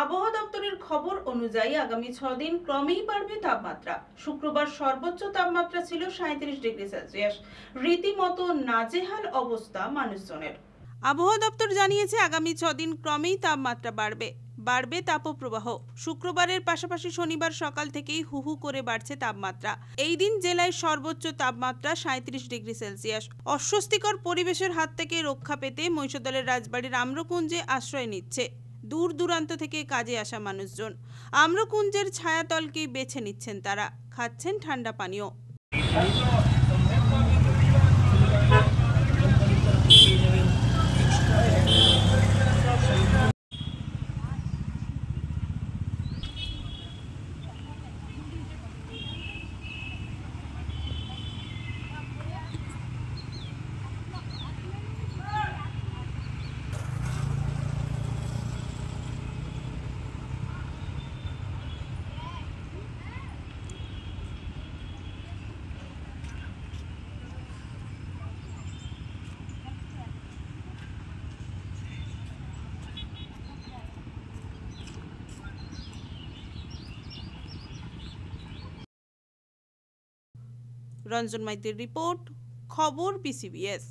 আবহাওয়া দপ্তরের খবর অনুযায়ী আগামী 6 দিন ক্রমেই বাড়বে তাপমাত্রা। শুক্রবার সর্বোচ্চ তাপমাত্রা ছিল 37 ডিগ্রি সেলসিয়াস। রীতিমতো নাজেহাল অবস্থা মানুষজনের। আবহাওয়া দপ্তর জানিয়েছে আগামী 6 দিন ক্রমেই তাপমাত্রা বাড়বে তাপপ্রবাহ। শুক্রবারের পাশাপাশি শনিবার সকাল থেকেই হু করে বাড়ছে তাপমাত্রা। এই দিন জেলায় সর্বোচ্চ তাপমাত্রা 37 ডিগ্রি সেলসিয়াস। অস্বস্তিকর পরিবেশের হাত থেকে রক্ষা পেতে মহিষাদলের রাজবাড়ির আম্রকুঞ্জে আশ্রয় নিচ্ছে দূর দূরান্ত থেকে কাজে আসা মানুষজন। আম্রকুঞ্জের ছায়াতলকেই বেছে নিচ্ছেন তারা, খাচ্ছেন ঠান্ডা পানীয়। রঞ্জন মাইতির রিপোর্ট, খবর PCBS।